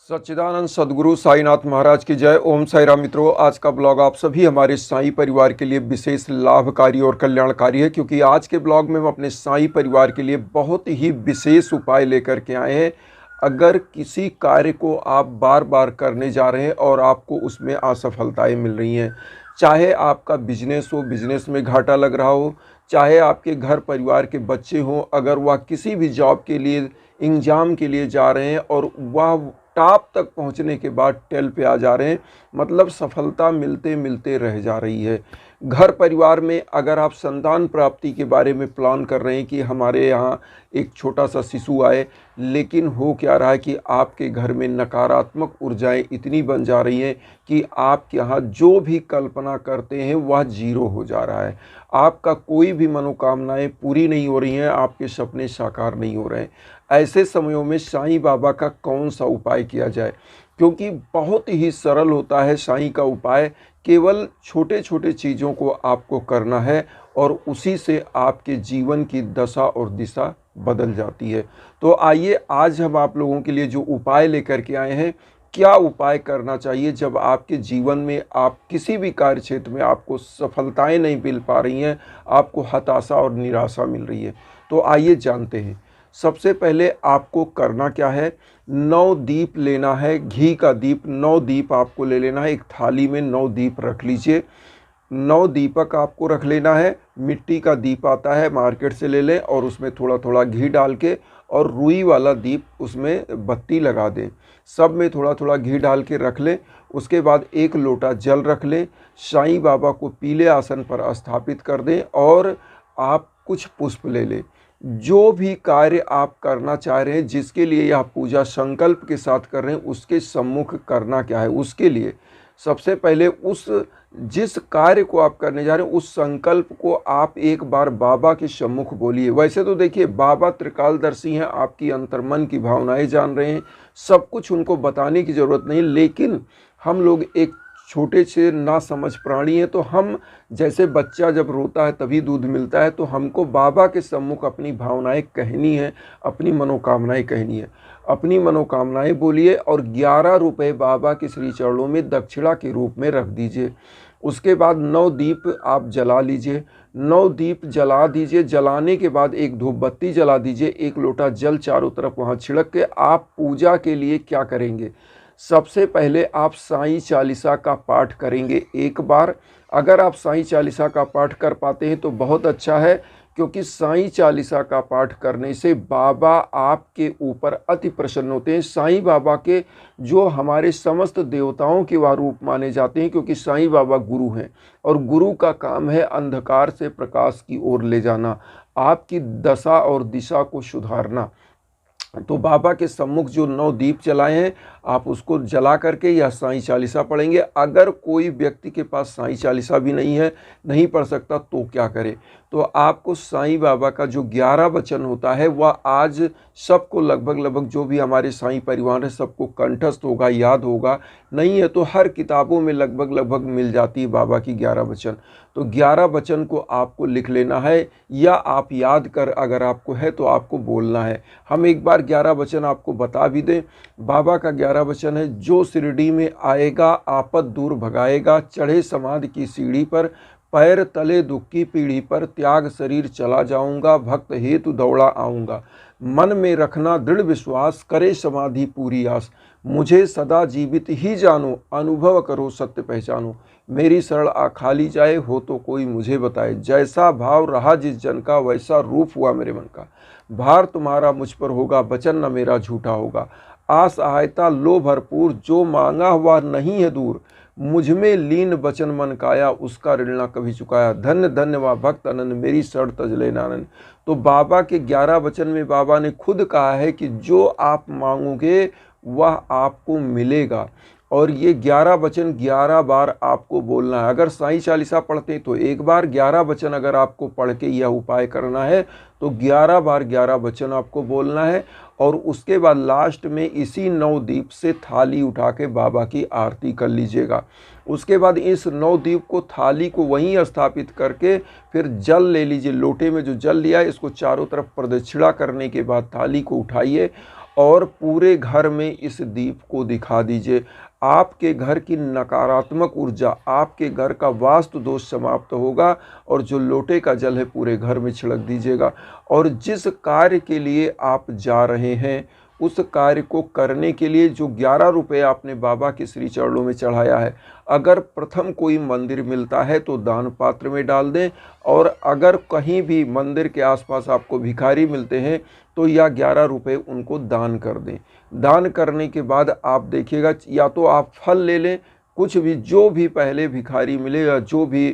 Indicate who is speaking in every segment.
Speaker 1: सच्चिदानंद सद्गुरु साईनाथ महाराज की जय। ओम साई राम। मित्रों, आज का ब्लॉग आप सभी हमारे साईं परिवार के लिए विशेष लाभकारी और कल्याणकारी है, क्योंकि आज के ब्लॉग में हम अपने साईं परिवार के लिए बहुत ही विशेष उपाय लेकर के आए हैं। अगर किसी कार्य को आप बार बार करने जा रहे हैं और आपको उसमें असफलताएं मिल रही हैं, चाहे आपका बिजनेस हो, बिजनेस में घाटा लग रहा हो, चाहे आपके घर परिवार के बच्चे हों, अगर वह किसी भी जॉब के लिए, एग्ज़ाम के लिए जा रहे हैं और वह टॉप तक पहुंचने के बाद टेल पे आ जा रहे हैं, मतलब सफलता मिलते मिलते रह जा रही है। घर परिवार में अगर आप संतान प्राप्ति के बारे में प्लान कर रहे हैं कि हमारे यहाँ एक छोटा सा शिशु आए, लेकिन हो क्या रहा है कि आपके घर में नकारात्मक ऊर्जाएं इतनी बन जा रही हैं कि आपके यहाँ जो भी कल्पना करते हैं वह जीरो हो जा रहा है। आपका कोई भी मनोकामनाएं पूरी नहीं हो रही हैं, आपके सपने साकार नहीं हो रहे हैं। ऐसे समयों में साईं बाबा का कौन सा उपाय किया जाए, क्योंकि बहुत ही सरल होता है साईं का उपाय। केवल छोटे छोटे चीज़ों को आपको करना है और उसी से आपके जीवन की दशा और दिशा बदल जाती है। तो आइए आज हम आप लोगों के लिए जो उपाय लेकर के आए हैं, क्या उपाय करना चाहिए जब आपके जीवन में आप किसी भी कार्य क्षेत्र में आपको सफलताएं नहीं मिल पा रही हैं, आपको हताशा और निराशा मिल रही है। तो आइए जानते हैं। सबसे पहले आपको करना क्या है, 9 दीप लेना है, घी का दीप 9 दीप आपको ले लेना है। एक थाली में 9 दीप रख लीजिए। 9 दीपक आपको रख लेना है। मिट्टी का दीप आता है, मार्केट से ले लें और उसमें थोड़ा थोड़ा घी डाल के और रुई वाला दीप उसमें बत्ती लगा दें। सब में थोड़ा थोड़ा घी डाल के रख लें। उसके बाद 1 लोटा जल रख लें। साईं बाबा को पीले आसन पर स्थापित कर दें और आप कुछ पुष्प ले लें। जो भी कार्य आप करना चाह रहे हैं, जिसके लिए यह पूजा संकल्प के साथ कर रहे हैं, उसके सम्मुख करना क्या है। उसके लिए सबसे पहले उस जिस कार्य को आप करने जा रहे हैं उस संकल्प को आप एक बार बाबा के सम्मुख बोलिए। वैसे तो देखिए, बाबा त्रिकालदर्शी हैं, आपकी अंतर्मन की भावनाएं जान रहे हैं, सब कुछ उनको बताने की ज़रूरत नहीं। लेकिन हम लोग एक छोटे से ना समझ प्राणी हैं, तो हम जैसे बच्चा जब रोता है तभी दूध मिलता है, तो हमको बाबा के सम्मुख अपनी भावनाएं कहनी है, अपनी मनोकामनाएं कहनी है। अपनी मनोकामनाएं बोलिए और 11 रुपये बाबा के श्री चरणों में दक्षिणा के रूप में रख दीजिए। उसके बाद 9 दीप आप जला लीजिए। 9 दीप जला दीजिए। जलाने के बाद एक धूप बत्ती जला दीजिए। 1 लोटा जल चारों तरफ वहाँ छिड़क के आप पूजा के लिए क्या करेंगे, सबसे पहले आप साईं चालीसा का पाठ करेंगे 1 बार। अगर आप साईं चालीसा का पाठ कर पाते हैं तो बहुत अच्छा है, क्योंकि साईं चालीसा का पाठ करने से बाबा आपके ऊपर अति प्रसन्न होते हैं। साईं बाबा के जो हमारे समस्त देवताओं के वह रूप माने जाते हैं, क्योंकि साईं बाबा गुरु हैं और गुरु का काम है अंधकार से प्रकाश की ओर ले जाना, आपकी दशा और दिशा को सुधारना। तो बाबा के सम्मुख जो 9 दीप जलाए हैं, आप उसको जला करके यह साईं चालीसा पढ़ेंगे। अगर कोई व्यक्ति के पास साईं चालीसा भी नहीं है, नहीं पढ़ सकता, तो क्या करे, तो आपको साईं बाबा का जो 11 वचन होता है वह आज सबको लगभग जो भी हमारे साईं परिवार है सबको कंठस्थ होगा, याद होगा। नहीं है तो हर किताबों में लगभग मिल जाती है बाबा की 11 वचन। तो 11 वचन को आपको लिख लेना है, या आप याद कर, अगर आपको है तो आपको बोलना है। हम एक बार 11 वचन आपको बता भी दें। बाबा का 11 वचन है, जो शिरडी में आएगा आपद दूर भगाएगा, चढ़े समाधि की सीढ़ी पर, पैर तले दुख की पीढ़ी पर, त्याग शरीर चला जाऊंगा, भक्त हेतु दौड़ा आऊंगा, मन में रखना दृढ़ विश्वास, करे समाधि पूरी आस, मुझे सदा जीवित ही जानो, अनुभव करो सत्य पहचानो, मेरी शरण आ खाली जाए, हो तो कोई मुझे बताए, जैसा भाव रहा जिस जन का वैसा रूप हुआ मेरे मन का, भार तुम्हारा मुझ पर होगा, वचन न मेरा झूठा होगा, असहायता लो भरपूर, जो मांगा हुआ नहीं है दूर, मुझ में लीन वचन मन काया, उसका ऋण ना कभी चुकाया, धन्य धन्य वा भक्त अनंत, मेरी शरण तज लेना आनंद। तो बाबा के 11 वचन में बाबा ने खुद कहा है कि जो आप मांगोगे वह आपको मिलेगा, और ये 11 वचन 11 बार आपको बोलना है। अगर साईं चालीसा पढ़ते हैं तो 1 बार, 11 वचन अगर आपको पढ़ के यह उपाय करना है तो 11 बार 11 वचन आपको बोलना है। और उसके बाद लास्ट में इसी 9 दीप से थाली उठा के बाबा की आरती कर लीजिएगा। उसके बाद इस 9 दीप को, थाली को वहीं स्थापित करके फिर जल ले लीजिए। लोटे में जो जल लिया है इसको चारों तरफ प्रदक्षिणा करने के बाद थाली को उठाइए और पूरे घर में इस दीप को दिखा दीजिए। आपके घर की नकारात्मक ऊर्जा, आपके घर का वास्तु दोष समाप्त होगा और जो लोटे का जल है पूरे घर में छिड़क दीजिएगा। और जिस कार्य के लिए आप जा रहे हैं उस कार्य को करने के लिए जो 11 रुपये आपने बाबा के श्री चरणों में चढ़ाया है, अगर प्रथम कोई मंदिर मिलता है तो दान पात्र में डाल दें, और अगर कहीं भी मंदिर के आसपास आपको भिखारी मिलते हैं तो या 11 रुपये उनको दान कर दें। दान करने के बाद आप देखिएगा, या तो आप फल ले लें, कुछ भी, जो भी पहले भिखारी मिले या जो भी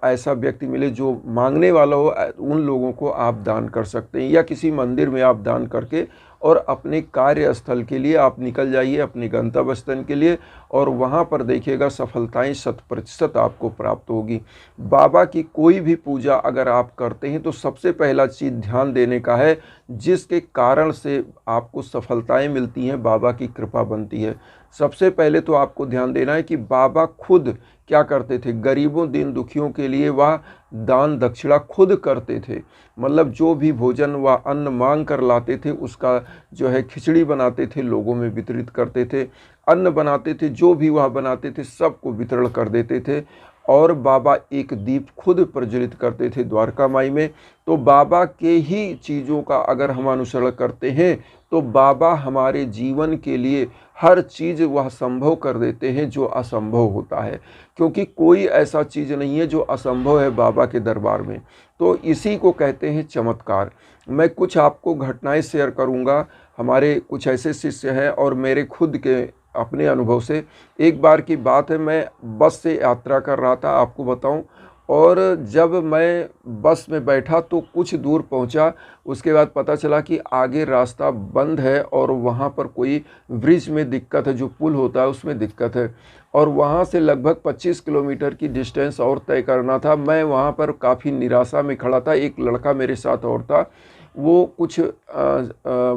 Speaker 1: ऐसा व्यक्ति मिले जो मांगने वाला हो, उन लोगों को आप दान कर सकते हैं, या किसी मंदिर में आप दान करके और अपने कार्यस्थल के लिए आप निकल जाइए, अपने गंतव्य स्थल के लिए, और वहाँ पर देखिएगा सफलताएं 100% आपको प्राप्त होगी। बाबा की कोई भी पूजा अगर आप करते हैं तो सबसे पहला चीज़ ध्यान देने का है, जिसके कारण से आपको सफलताएं मिलती हैं, बाबा की कृपा बनती है। सबसे पहले तो आपको ध्यान देना है कि बाबा खुद क्या करते थे, गरीबों दीन दुखियों के लिए वह दान दक्षिणा खुद करते थे। मतलब जो भी भोजन व अन्न मांग कर लाते थे उसका जो है खिचड़ी बनाते थे, लोगों में वितरित करते थे, अन्न बनाते थे, जो भी वह बनाते थे सबको वितरण कर देते थे। और बाबा एक दीप खुद प्रज्वलित करते थे द्वारका माई में। तो बाबा के ही चीज़ों का अगर हम अनुसरण करते हैं तो बाबा हमारे जीवन के लिए हर चीज़ वह संभव कर देते हैं जो असंभव होता है, क्योंकि कोई ऐसा चीज़ नहीं है जो असंभव है बाबा के दरबार में। तो इसी को कहते हैं चमत्कार। मैं कुछ आपको घटनाएं शेयर करूंगा। हमारे कुछ ऐसे शिष्य हैं और मेरे खुद के अपने अनुभव से। एक बार की बात है, मैं बस से यात्रा कर रहा था, आपको बताऊं, और जब मैं बस में बैठा तो कुछ दूर पहुंचा, उसके बाद पता चला कि आगे रास्ता बंद है और वहां पर कोई ब्रिज में दिक्कत है, जो पुल होता है उसमें दिक्कत है, और वहां से लगभग 25 किलोमीटर की डिस्टेंस और तय करना था। मैं वहां पर काफ़ी निराशा में खड़ा था। एक लड़का मेरे साथ और था, वो कुछ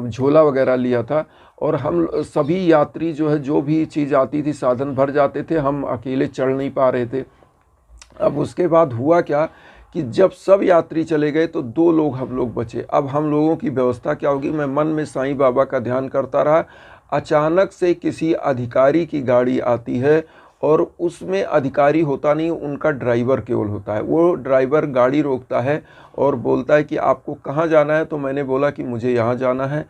Speaker 1: झोला वगैरह लिया था, और हम सभी यात्री जो है जो भी चीज़ आती थी साधन भर जाते थे, हम अकेले चढ़ नहीं पा रहे थे। अब उसके बाद हुआ क्या कि जब सब यात्री चले गए तो 2 लोग हम लोग बचे। अब हम लोगों की व्यवस्था क्या होगी, मैं मन में साईं बाबा का ध्यान करता रहा। अचानक से किसी अधिकारी की गाड़ी आती है और उसमें अधिकारी होता नहीं, उनका ड्राइवर केवल होता है। वो ड्राइवर गाड़ी रोकता है और बोलता है कि आपको कहाँ जाना है। तो मैंने बोला कि मुझे यहाँ जाना है।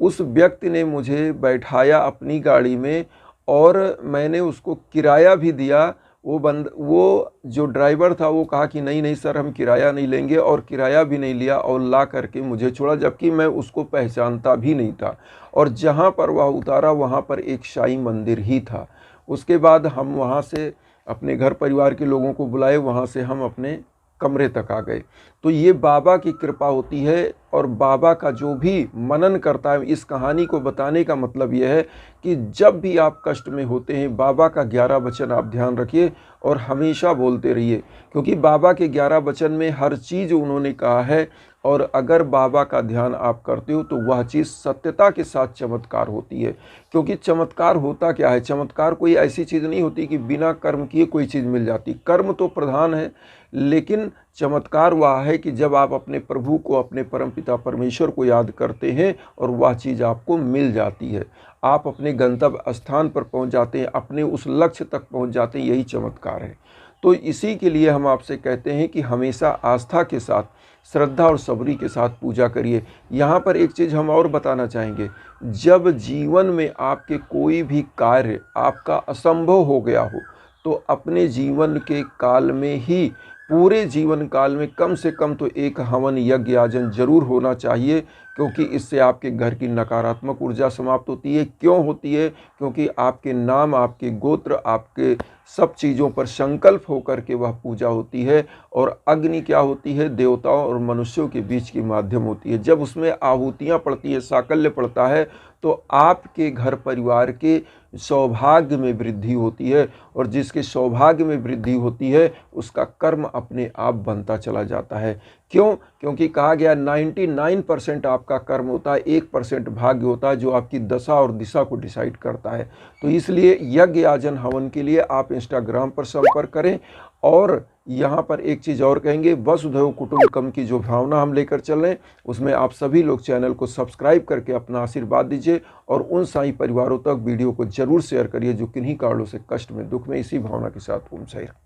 Speaker 1: उस व्यक्ति ने मुझे बैठाया अपनी गाड़ी में और मैंने उसको किराया भी दिया। वो जो ड्राइवर था वो कहा कि नहीं नहीं सर, हम किराया नहीं लेंगे, और किराया भी नहीं लिया और ला करके मुझे छोड़ा, जबकि मैं उसको पहचानता भी नहीं था। और जहाँ पर वह उतारा वहाँ पर एक शाही मंदिर ही था। उसके बाद हम वहाँ से अपने घर परिवार के लोगों को बुलाए, वहाँ से हम अपने कमरे तक आ गए। तो ये बाबा की कृपा होती है। और बाबा का जो भी मनन करता है, इस कहानी को बताने का मतलब यह है कि जब भी आप कष्ट में होते हैं, बाबा का 11 वचन आप ध्यान रखिए और हमेशा बोलते रहिए, क्योंकि बाबा के 11 वचन में हर चीज़ उन्होंने कहा है। और अगर बाबा का ध्यान आप करते हो तो वह चीज़ सत्यता के साथ चमत्कार होती है। क्योंकि चमत्कार होता क्या है, चमत्कार कोई ऐसी चीज़ नहीं होती कि बिना कर्म किए कोई चीज़ मिल जाती। कर्म तो प्रधान है, लेकिन चमत्कार वह है कि जब आप अपने प्रभु को, अपने परमपिता परमेश्वर को याद करते हैं और वह चीज़ आपको मिल जाती है, आप अपने गंतव्य स्थान पर पहुंच जाते हैं, अपने उस लक्ष्य तक पहुंच जाते हैं। यही चमत्कार है। तो इसी के लिए हम आपसे कहते हैं कि हमेशा आस्था के साथ, श्रद्धा और सबरी के साथ पूजा करिए। यहाँ पर एक चीज़ हम और बताना चाहेंगे, जब जीवन में आपके कोई भी कार्य आपका असंभव हो गया हो तो अपने जीवन के काल में ही, पूरे जीवन काल में कम से कम तो एक हवन यज्ञ याजन जरूर होना चाहिए, क्योंकि इससे आपके घर की नकारात्मक ऊर्जा समाप्त होती है। क्यों होती है? क्योंकि आपके नाम, आपके गोत्र, आपके सब चीज़ों पर संकल्प होकर के वह पूजा होती है। और अग्नि क्या होती है? देवताओं और मनुष्यों के बीच की माध्यम होती है। जब उसमें आहुतियाँ पड़ती है, साकल्य पड़ता है, तो आपके घर परिवार के सौभाग्य में वृद्धि होती है। और जिसके सौभाग्य में वृद्धि होती है उसका कर्म अपने आप बनता चला जाता है। क्यों? क्योंकि कहा गया 99% आपका कर्म होता है, 1% भाग्य होता है, जो आपकी दशा और दिशा को डिसाइड करता है। तो इसलिए यज्ञ याजन हवन के लिए आप इंस्टाग्राम पर संपर्क करें और यहाँ पर एक चीज़ और कहेंगे, वसुधैव कुटुंबकम की जो भावना हम लेकर चल रहे हैं उसमें आप सभी लोग चैनल को सब्सक्राइब करके अपना आशीर्वाद दीजिए और उन साईं परिवारों तक वीडियो को जरूर शेयर करिए जो किन्हीं कारणों से कष्ट में, दुख में, इसी भावना के साथ ओम साईं राम।